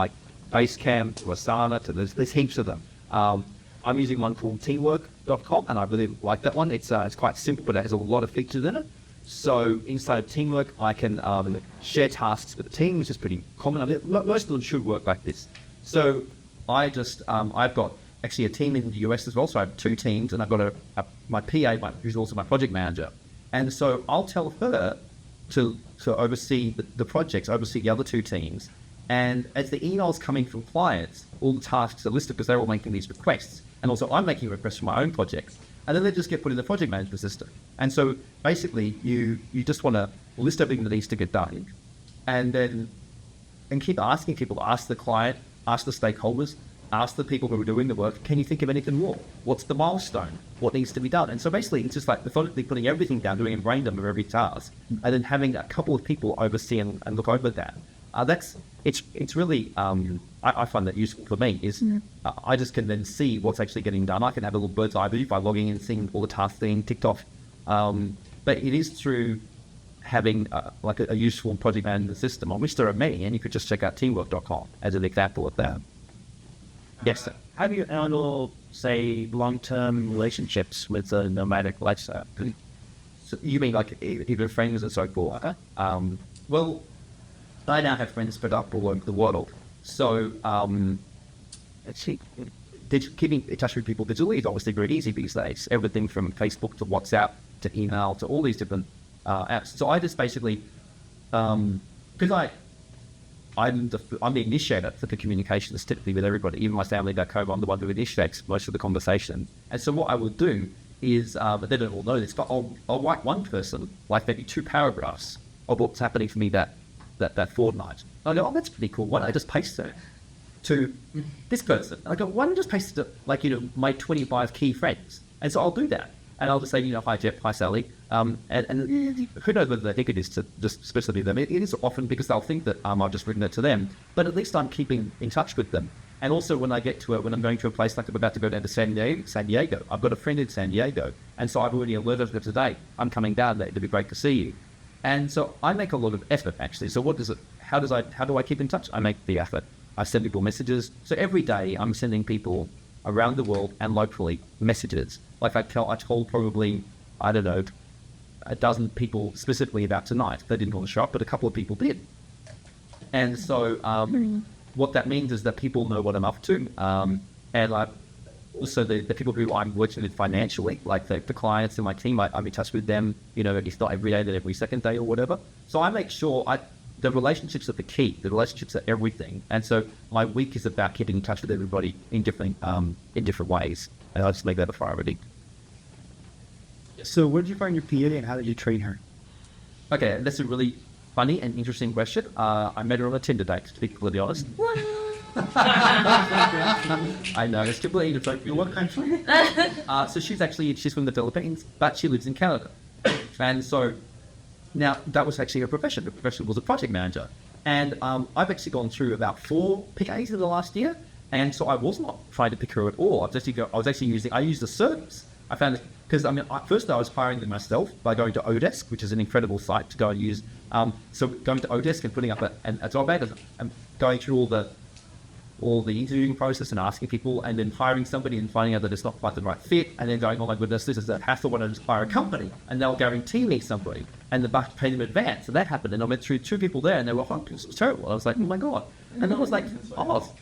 Basecamp to Asana to there's heaps of them. I'm using one called teamwork.com and I really like that one. It's quite simple, but it has a lot of features in it. So inside of Teamwork, I can share tasks with the team, which is pretty common. I mean, most of them should work like this. So I've got actually a team in the US as well. So I have 2 teams, and I've got my PA, who's also my project manager. And so I'll tell her to oversee the projects, oversee the other 2 teams. And as the emails coming from clients, all the tasks are listed because they're all making these requests. And also I'm making requests for my own projects. And then they just get put in the project management system. And so basically you just want to list everything that needs to get done and keep asking people, ask the client, ask the stakeholders, ask the people who are doing the work, can you think of anything more? What's the milestone? What needs to be done? And so basically it's just methodically putting everything down, doing a brain dump of every task, and then having a couple of people oversee and look over that. It's really, I find that useful for me is I just can then see what's actually getting done. I can have a little bird's eye view by logging in and seeing all the tasks being ticked off. But it is through having a useful project management system, on which there are many, and you could just check out teamwork.com as an example of that. Yes, sir. How do you handle, say, long-term relationships with a nomadic lifestyle? So you mean even friends and so forth? Okay. Well, I now have friends spread up all over the world. So, keeping in touch with people digitally is obviously very easy these days. Everything from Facebook to WhatsApp to email to all these different apps. So I just basically, because I'm the initiator for the communications typically with everybody, even my family back home, I'm the one who initiates most of the conversation. And so what I will do is, but they don't all know this, but I'll write one person, like maybe 2 paragraphs of what's happening for me that fortnight. I go, oh, that's pretty cool. Why don't I just paste it to this person? I go, why don't I just paste it to, like, my 25 key friends? And so I'll do that. And I'll just say, hi Jeff, hi Sally. And who knows whether they think it is to just specifically them. It is often because they'll think that I've just written it to them. But at least I'm keeping in touch with them. And also when I get to it, when I'm going to a place like I'm about to go down to San Diego, I've got a friend in San Diego. And so I've already alerted them today, I'm coming down there, it'd be great to see you. And so I make a lot of effort actually. So how do I keep in touch? I make the effort. I send people messages. So every day I'm sending people around the world and locally messages. Like I told probably, I don't know, a dozen people specifically about tonight. They didn't want to show up, but a couple of people did. And so what that means is that people know what I'm up to. And also the people who I'm working with financially, like the clients in my team, I'm in touch with them, if not every day, then every second day or whatever. So I make sure the relationships are the key. The relationships are everything. And so my week is about keeping in touch with everybody in different ways. And I just make that a priority. So where did you find your PA and how did you train her? Okay, that's a really funny and interesting question. I met her on a Tinder date, to be completely honest. I know, it's completely inappropriate. What country? So she's from the Philippines, but she lives in Canada. And so now that was actually her profession. Her profession was a project manager. And I've actually gone through about 4 PAs in the last year. And so I was not trying to pick her at all. I used the service. I found it, because first I was hiring them myself by going to Odesk, which is an incredible site to go and use. So going to Odesk and putting up a job ad and going through all the interviewing process and asking people and then hiring somebody and finding out that it's not quite the right fit and then going, oh my goodness, this is a hassle when I just hire a company and they'll guarantee me somebody and the buck pay them in advance. So that hoped, and I went through 2 people there and they were hopeless. It was terrible. I was like, oh my God. And I was like, oh,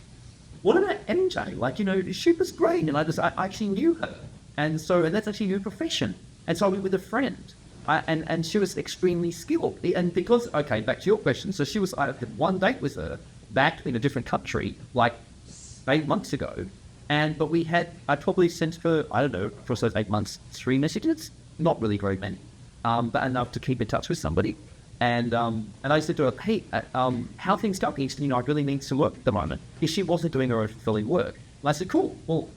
what about MJ? Like, she was great. And I actually knew her. And that's actually her profession. And so I went with a friend. And she was extremely skilled. And because, okay, back to your question. So I had one date with her back in a different country, like 8 months ago. But I probably sent her, I don't know, for those 8 months, 3 messages. Not really very many, but enough to keep in touch with somebody. And I said to her, hey, how are things going? I really need some work at the moment. If she wasn't doing her own fulfilling work. And I said, cool. Well,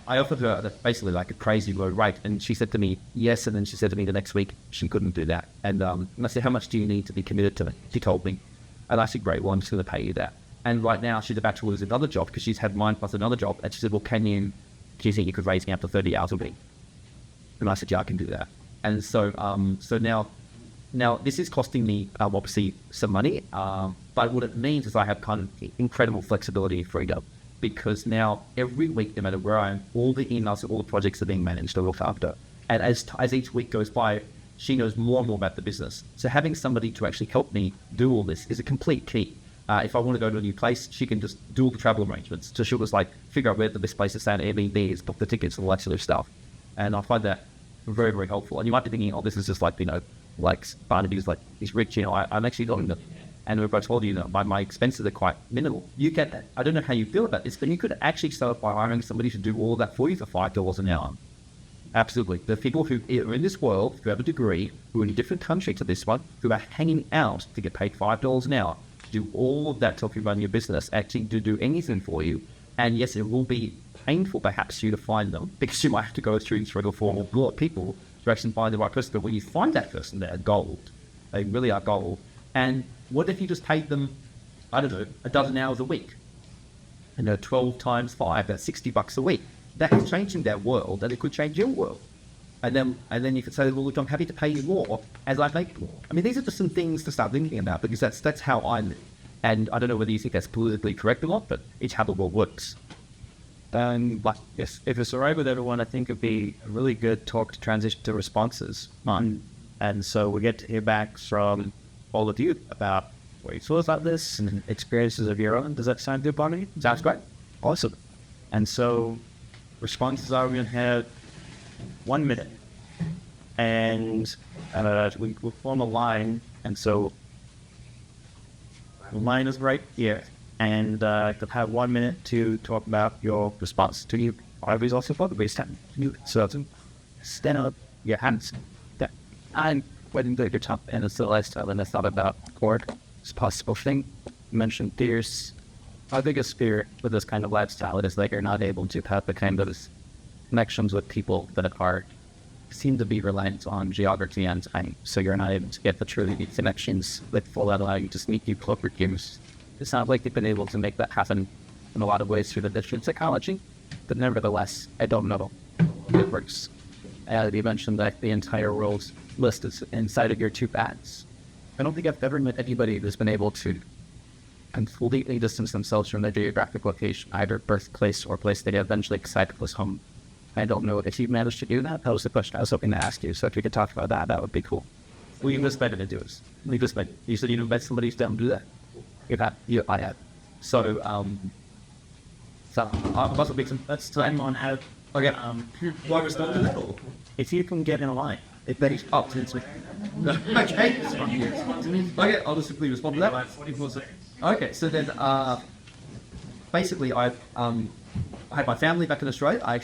I offered her basically like a crazy low rate, and she said to me, yes. And then she said to me the next week, she couldn't do that. And I said, how much do you need to be committed to it? She told me. And I said, great, well, I'm just going to pay you that. And right now she's about to lose another job because she's had mine plus another job. And she said, well, do you think you could raise me up to 30 hours a week? And I said, yeah, I can do that. And so now this is costing me obviously some money, but what it means is I have kind of incredible flexibility and freedom, because now every week, no matter where I am, all the emails and all the projects are being managed or looked after. And as each week goes by, she knows more and more about the business. So having somebody to actually help me do all this is a complete key. If I want to go to a new place, she can just do all the travel arrangements. So she'll just figure out where the best place to stay on Airbnb is, book the tickets and all that sort of stuff. And I find that very, very helpful. And you might be thinking, oh, this is just like Barnaby is he's rich, I'm actually not in the, and if I told you that my expenses are quite minimal, you get that. I don't know how you feel about this, but you could actually start by hiring somebody to do all of that for you for $5 an hour. Absolutely. The people who are in this world, who have a degree, who are in a different country to this one, who are hanging out to get paid $5 an hour, to do all of that to help you run your business, actually to do anything for you. And yes, it will be painful perhaps for you to find them, because you might have to go through 3 or 4 more people to actually find the right person. But when you find that person, they're gold. They really are gold. And what if you just paid them, I don't know, 12 hours a week? 12 times 5, that's $60 a week. That is changing their world, and it could change your world. And then you could say, well, look, I'm happy to pay you more as I make more. I mean, these are just some things to start thinking about, because that's how I live. And I don't know whether you think that's politically correct or not, but it's how the world works. Yes, if it's all right with everyone, I think it'd be a really good talk to transition to responses. And so we get to hear back from all of you about what you feel about this and experiences of your own. Does that sound good, Barnaby? Sounds great. Awesome. And so responses are, we're going to have 1 minute. And we'll form a line. And so the line is right here. And to have 1 minute to talk about your response to you. I was also for the waste time. So stand up, your hands. I'm waiting to your top, and it's the lifestyle, and I thought about work. It's a possible thing. You mentioned fears. Our biggest fear with this kind of lifestyle is that you're not able to have the kind of connections with people that seem to be reliant on geography and time. So you're not able to get the truly deep connections that will allow you to meet you closer games. It sounds like they've been able to make that happen in a lot of ways through the digital psychology, but nevertheless, I don't know if it works. You mentioned that the entire world's list is inside of your two bands. I don't think I've ever met anybody who's been able to completely distance themselves from their geographic location, either birthplace or place they eventually decided was home. I don't know if you've managed to do that. That was the question I was hoping to ask you. So if we could talk about that, that would be cool. Well, you just better to do this. You said you met somebody who's down to do that. I have. So I must have some. Let's time on how. Okay. Why respond to that? If you can get in a line, if they up to me. Okay. Okay. I'll just simply respond to that. Okay. So then, basically, I had my family back in Australia. I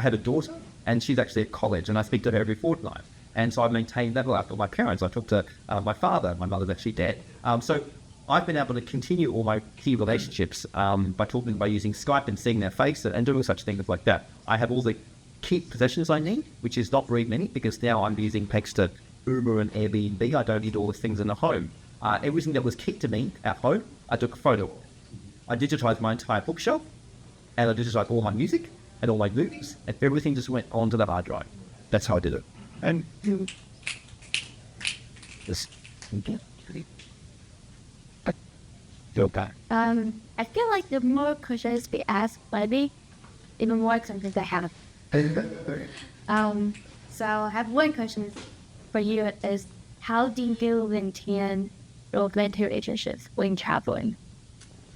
had a daughter, and she's actually at college, and I speak to her every fortnight. And so I maintained that after my parents. I talked to my father. My mother's actually dead. So I've been able to continue all my key relationships by using Skype and seeing their face and doing such things like that. I have all the key possessions I need, which is not very many, because now I'm using thanks to Uber and Airbnb. I don't need all the things in the home. Everything that was key to me at home, I took a photo of. I digitized my entire bookshelf, and I digitized all my music and all my movies, and everything just went onto the hard drive. That's how I did it. And this. I feel like the more questions we ask Barnaby, even more questions I have. So I have one question for you is, how do you maintain romantic relationships when traveling?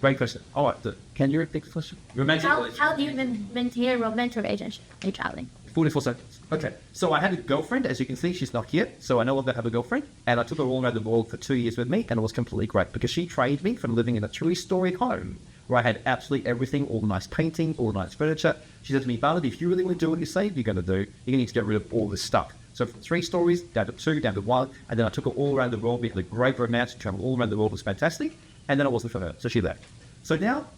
Great question. All right, can you repeat the question? How do you maintain romantic relationships when traveling? 44 seconds. Okay, so I had a girlfriend. As you can see, she's not here, so I no longer have a girlfriend. And I took her all around the world for 2 years with me, and it was completely great because she trained me from living in a three-story home where I had absolutely everything, all the nice painting, all the nice furniture. She said to me, Barnaby, if you really want to do what you say you're going to do, you're going to need to get rid of all this stuff. So from 3 stories down to 2, down to 1, and then I took her all around the world. We had a great romance. We traveled all around the world. It was fantastic. And then it wasn't for her, so she left. So now,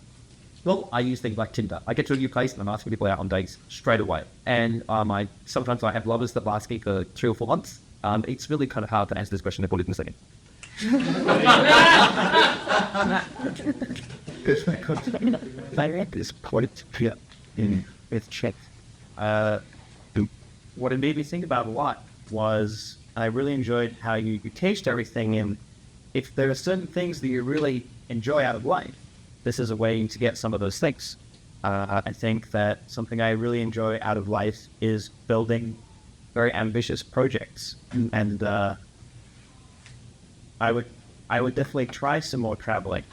well, I use things like Tinder. I get to a new place and I'm asking people out on dates straight away. And sometimes I have lovers that last me for 3 or 4 months. It's really kind of hard to answer this question. I'll put it in a second. This point in with check. What it made me think about a lot was I really enjoyed how you taste everything, and if there are certain things that you really enjoy out of life, this is a way to get some of those things. I think that something I really enjoy out of life is building very ambitious projects, and I would definitely try some more traveling.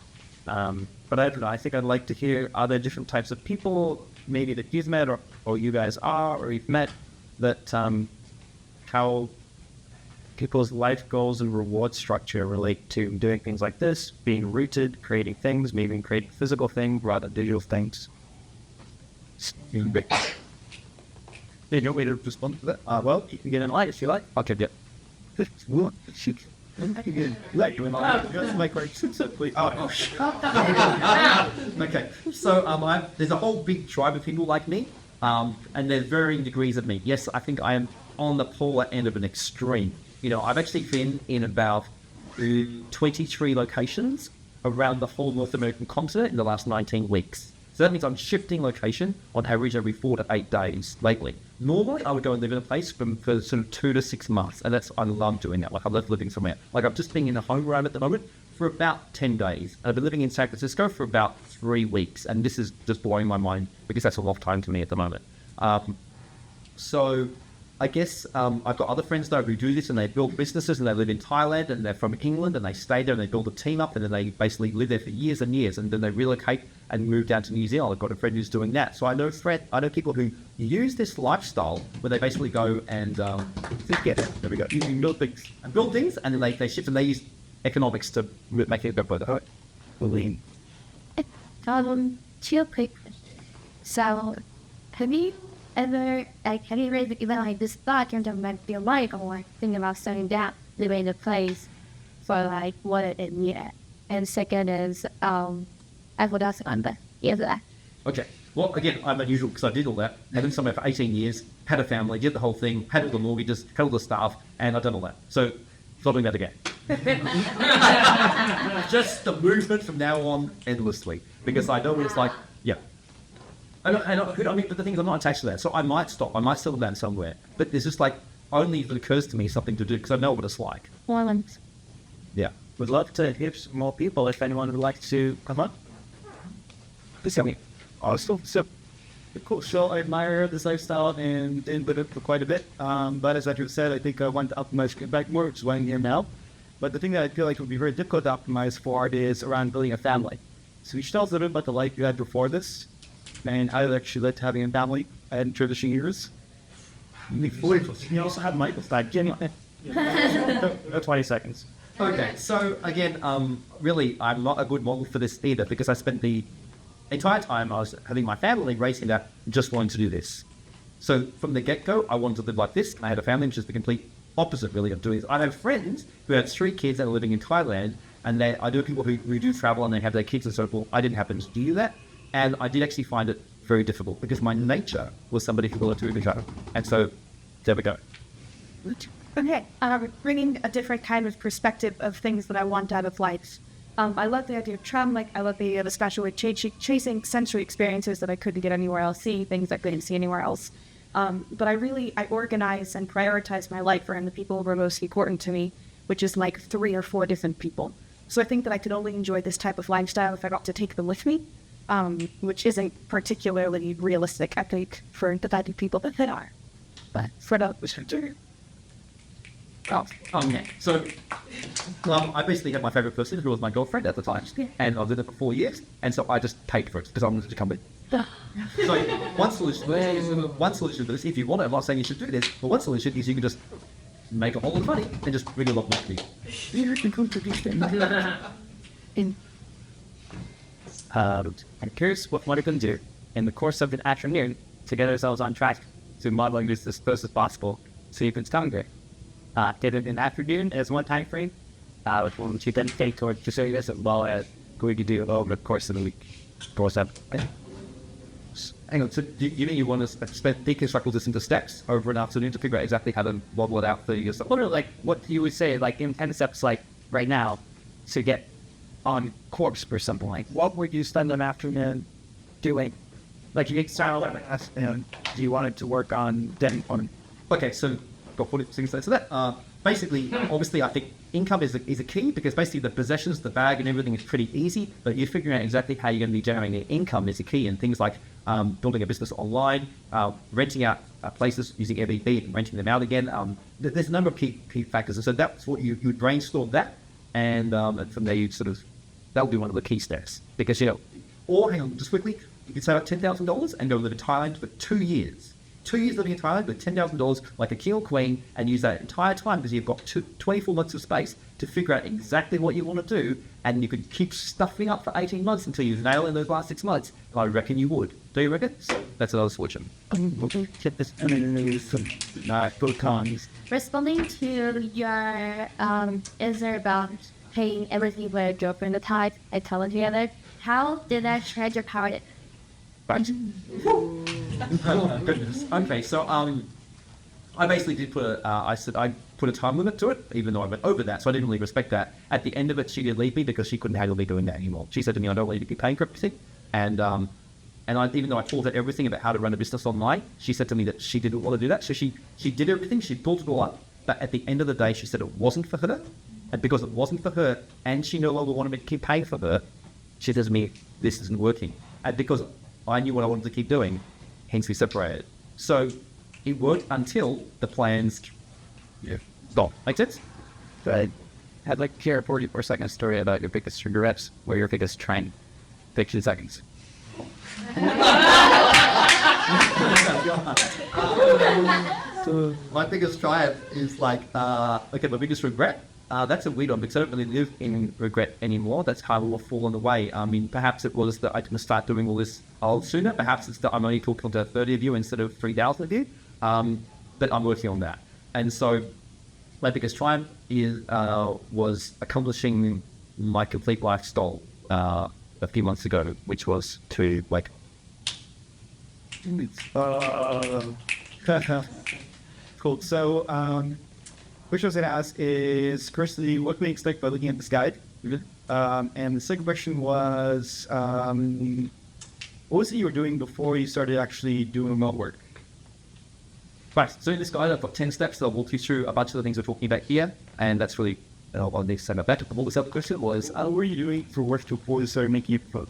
But I don't know. I think I'd like to hear other different types of people, maybe that you've met or you guys are or you've met, that how people's life goals and reward structure relate to doing things like this, being rooted, creating things, maybe creating physical things rather than digital things. Did you want me to respond to that? Well, you can get in line if you like. Okay, yeah. Okay, so there's a whole big tribe of people like me, and there's varying degrees of me. Yes, I think I am on the polar end of an extreme. You know, I've actually been in about 23 locations around the whole North American continent in the last 19 weeks. So that means I'm shifting location on average every 4 to 8 days lately. Normally, I would go and live in a place for sort of 2 to 6 months, and I love doing that. Like, I love living somewhere. Like, I'm just being in the home where I'm at the moment for about 10 days. And I've been living in San Francisco for about 3 weeks, and this is just blowing my mind because that's a lot of time to me at the moment. So I guess I've got other friends though who do this and they build businesses and they live in Thailand and they're from England and they stay there and they build a team up and then they basically live there for years and years and then they relocate and move down to New Zealand. I've got a friend who's doing that. So I know people who use this lifestyle where they basically go and there we go. You can build things and then they shift and they use economics to make it go further. Lean. Real quick. So, have you ever read like this thought in terms of your life or thinking about starting down living in a place for like what it is? Yeah. And second is, I would ask on the that. Okay. Well, again, I'm unusual because I did all that. I've been somewhere for 18 years, had a family, did the whole thing, paid all the mortgages, had all the staff, and I've done all that. So, not doing that again. Just the movement from now on endlessly. Because I know it's like, yeah. I mean, but the thing is, I'm not attached to that. So I might stop. I might settle down somewhere. But there's just like, only if it occurs to me something to do because I know what it's like. Yeah. Would love to hear some more people if anyone would like to come on. Please tell me. Awesome. So, cool. So I admire this lifestyle and didn't live it for quite a bit. But as Andrew said, I think I want to optimize get back more, which is why I'm here now. But the thing that I feel like would be very difficult to optimize for is around building a family. So you should tell us a little bit about the life you had before this and how it actually led to having a family and transition years. You also have Michael's side. 20 seconds. Okay, so again, really, I'm not a good model for this either because I spent the entire time I was having my family raising that, just wanting to do this. So from the get-go, I wanted to live like this. I had a family, which is the complete opposite, really, of doing this. I have friends who have 3 kids that are living in Thailand, and I know people who do travel and they have their kids and so forth. I didn't happen to do that, and I did actually find it very difficult because my nature was somebody who wanted to live in China. And so, there we go. Okay, bringing a different kind of perspective of things that I want out of life. I love the idea of traveling. I love the idea of especially chasing sensory experiences that I couldn't get anywhere else, seeing things I couldn't see anywhere else. But I organize and prioritize my life around the people who are most important to me, which is like 3 or 4 different people. So I think that I could only enjoy this type of lifestyle if I got to take them with me, which isn't particularly realistic, I think, for the type of people that they are. But for the Okay. So, I basically had my favorite person who was my girlfriend at the time, and I was in it for 4 years, and so I just paid for it because I wanted to come with. So one solution to this, if you want it, I'm not saying you should do this, but one solution is you can just make a whole lot of money and just bring a lot more people. I'm curious what one can do in the course of an afternoon to get ourselves on track to modeling this as close as possible so you can sound great. Get it in the afternoon as one time frame, which will you then take towards just so this as well as going to do over the course of the week. Hang on, so you mean you want to deconstruct all this into steps over an afternoon to figure out exactly how to model it out for yourself? What are like what you would say like in 10 steps like right now to get on course for something like what would you spend an afternoon doing? Like you get started and you wanted to work on then on. Okay, so got 40 things to that. Basically, obviously, I think income is a key because basically the possessions, the bag, and everything is pretty easy. But you're figuring out exactly how you're going to be generating income is a key, and things like building a business online, renting out places using Airbnb and renting them out again. There's a number of key factors, and so that's what you would brainstorm that, and from there you that would be one of the key steps because or hang on, just quickly, you could save up $10,000 and go live in Thailand for 2 years. 2 years living in Thailand with $10,000 like a king or queen and use that entire time because you've got 24 months of space to figure out exactly what you want to do and you could keep stuffing up for 18 months until you nail in those last 6 months. And I reckon you would. Do you reckon? So that's another solution. Responding to your answer about paying everything for your girlfriend the time and telling together, how did that change your power? Right. Oh, goodness. Okay, so I basically did put I put a time limit to it, even though I went over that, so I didn't really respect that. At the end of it, she did leave me because she couldn't handle me doing that anymore. She said to me, I don't want you to be paying for everything. And even though I told her everything about how to run a business online, she said to me that she didn't want to do that. So she did everything, she built it all up, but at the end of the day, she said it wasn't for her. And because it wasn't for her, and she no longer wanted me to keep paying for her, she says to me, this isn't working. And because I knew what I wanted to keep doing, hence we separated. So it worked until the plans stopped. Make sense? Right. I'd like to hear a 44-second story about your biggest regrets, or your biggest triumph. 60 seconds. So my biggest triumph is like, okay, my biggest regret. That's a weird one because I don't really live in regret anymore. That's kind of all fallen away. I mean, perhaps it was that I didn't start doing all this sooner. Perhaps it's that I'm only talking to 30 of you instead of 3,000 of you. But I'm working on that. And so my biggest triumph was accomplishing my complete lifestyle a few months ago, which was to like. Cool. So, which I was going to ask is, firstly, what can we expect by looking at this guide? And the second question was, what was it you were doing before you started actually doing remote work? Right, so in this guide, I've got 10 steps that I'll walk you through a bunch of the things we're talking about here, and that's really what I need to say about that. But what was the other question was, What were you doing for work before you started making it pro?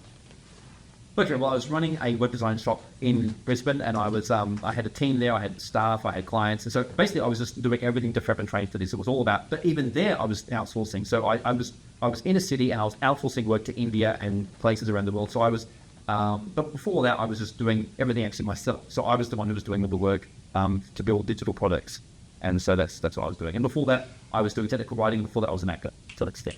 okay, well, I was running a web design shop in Brisbane, and I was I had a team there, I had staff, I had clients, and so basically I was just doing everything to prep and train for this. It was all about, but even there I was outsourcing. So I was in a city and I was outsourcing work to India and places around the world. So I was, but before that I was just doing everything actually myself. So I was the one who was doing all the work to build digital products, and so that's what I was doing. And before that I was doing technical writing. Before that I was an actor. So that's it.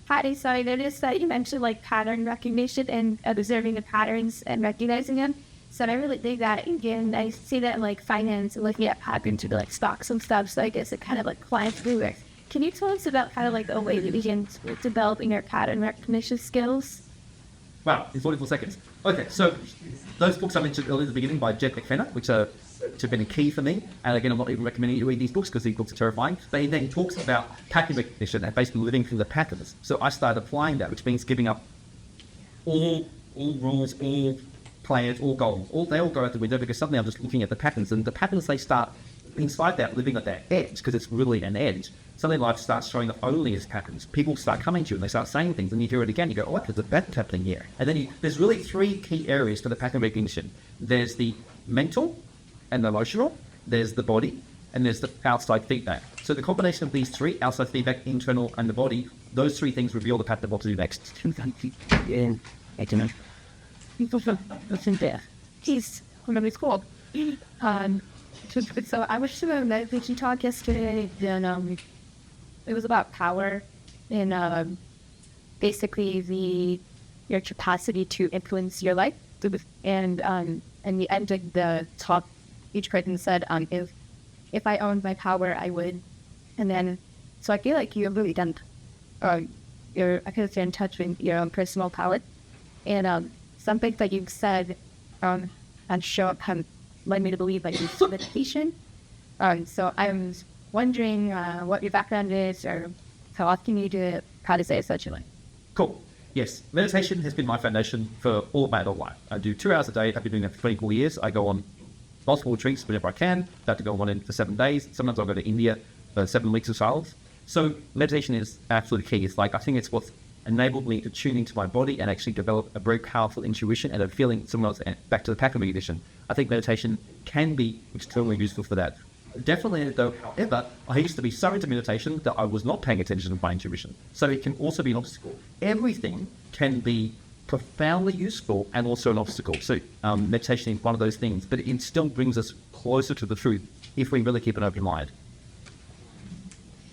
Hi, so I noticed that you mentioned like pattern recognition and observing the patterns and recognizing them. So I really think that, again, I see that in like finance and looking at patterns to like stocks and stuff. So I guess it kind of like clients do it. Can you tell us about kind of like the way you begin developing your pattern recognition skills? Wow, in 44 seconds. Okay, so those books I mentioned earlier at the beginning by Jed McKenna, which have been a key for me. And again, I'm not even recommending you read these books because these books are terrifying. But he then talks about pattern recognition and basically living through the patterns. So I started applying that, which means giving up all rules, all plans, all goals. They all go out the window because suddenly I'm just looking at the patterns. And the patterns, they start inside that, living at that edge, because it's really an edge. Suddenly life starts showing up only as patterns. People start coming to you and they start saying things, and you hear it again. You go, oh, there's a pattern happening here. And then there's really three key areas for the pattern recognition. There's the mental and the emotional, there's the body, and there's the outside feedback. So the combination of these three, outside feedback, internal, and the body, those three things reveal the pattern of what to do next. He's remember it's called. So I was to a meditation talk yesterday, and it was about power and basically your capacity to influence your life. And the end of the talk, each person said, if I owned my power, I would. And then, so I feel like you've really done, I could stay in touch with your own personal power. And something that you've said and show up have led me to believe like you do meditation. So I'm wondering what your background is, or how often you do it, how to say it such a way. Cool. Yes, meditation has been my foundation for all of my adult life. I do 2 hours a day. I've been doing that for 24 years. I go on multiple retreats whenever I can. I have to go on one in for 7 days. Sometimes I'll go to India for 7 weeks of silence. So meditation is absolutely key. It's like, I think it's what's enabled me to tune into my body and actually develop a very powerful intuition and a feeling similar to, back to the pattern recognition. I think meditation can be extremely useful for that. Definitely, though, however, I used to be so into meditation that I was not paying attention to my intuition. So it can also be an obstacle. Everything can be profoundly useful and also an obstacle. So meditation is one of those things, but it still brings us closer to the truth if we really keep an open mind.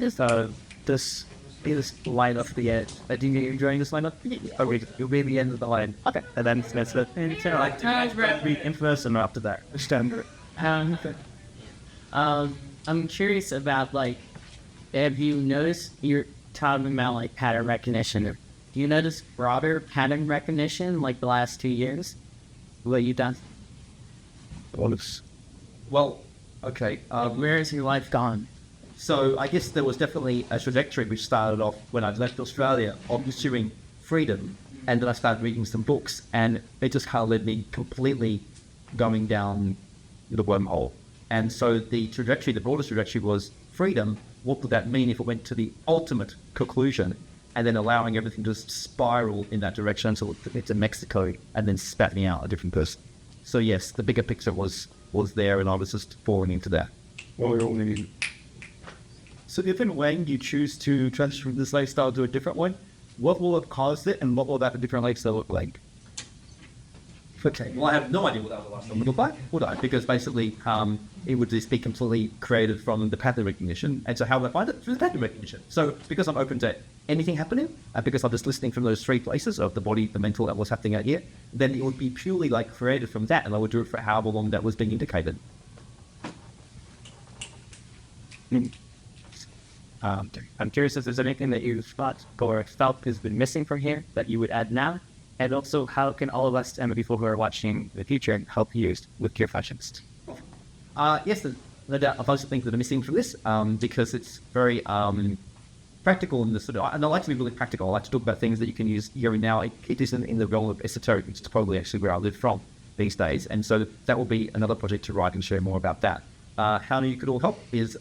So this is line of the edge. Do you enjoying this line up? Oh, you'll be at the end of the line. Okay. And then that's it. And so like read infamous and after that. Standard. I'm curious about, like, have you noticed, you're talking about, like, pattern recognition. Do you notice broader pattern recognition, like, the last 2 years? What you've done? Well, okay. Where has your life gone? So I guess there was definitely a trajectory which started off when I left Australia of pursuing freedom, and then I started reading some books, and it just kind of led me completely going down the wormhole. And so the trajectory, the broader trajectory was freedom. What would that mean if it went to the ultimate conclusion, and then allowing everything to just spiral in that direction until it went to Mexico and then spat me out a different person? So yes, the bigger picture was there, and I was just falling into that. So if and when you choose to transfer from this lifestyle to a different one, what will have caused it, and what will that different lifestyle look like? Okay. Well, I have no idea what that other lifestyle would look like, would I? Because basically, it would just be completely created from the pattern recognition. And so how would I find it? Through the pattern recognition. So because I'm open to anything happening, because I'm just listening from those three places of the body, the mental, and what's happening out here, then it would be purely like created from that, and I would do it for however long that was being indicated. I'm curious if there's anything that you've thought or felt has been missing from here that you would add now, and also how can all of us and the people who are watching in the future help you with Cure Fashions? Yes, no doubt. I've also things that are missing from this because it's very practical in the sort of, and I like to be really practical. I like to talk about things that you can use here and now. It isn't in the realm of esoteric, which is probably actually where I live from these days. And so that will be another project to write and share more about that. How you could all help is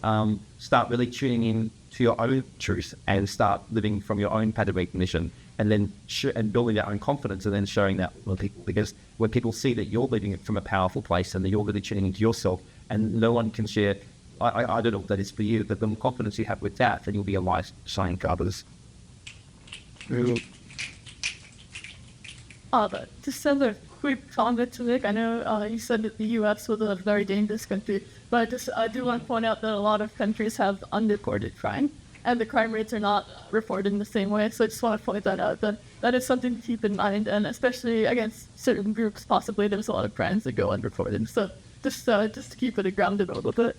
start really tuning in to your own truth and start living from your own pattern recognition, and then and building their own confidence, and then showing that with people. Because when people see that you're living it from a powerful place and that you're really tuning into yourself, and no one can share, I don't know what that is for you, but the more confidence you have with that, then you'll be a light shining to others. Just a quick comment to make. I know you said that the U.S. was a very dangerous country, but I do want to point out that a lot of countries have unreported crime, and the crime rates are not reported in the same way. So I just want to point that out. That is something to keep in mind, and especially against certain groups, possibly there's a lot of crimes that go unreported. So just to keep it grounded a little bit.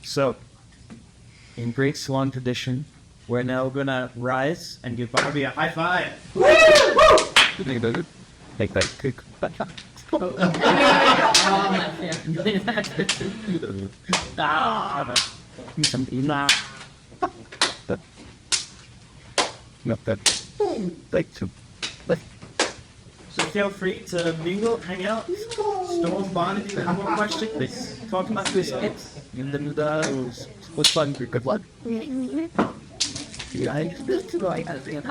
So, in great swan tradition, we're now gonna rise and give Barnaby a high five. Take that. Not that. Like to. So feel free to mingle, hang out, storm Barnaby, have more questions, talk about this. And then what's fun? Good luck. That's it.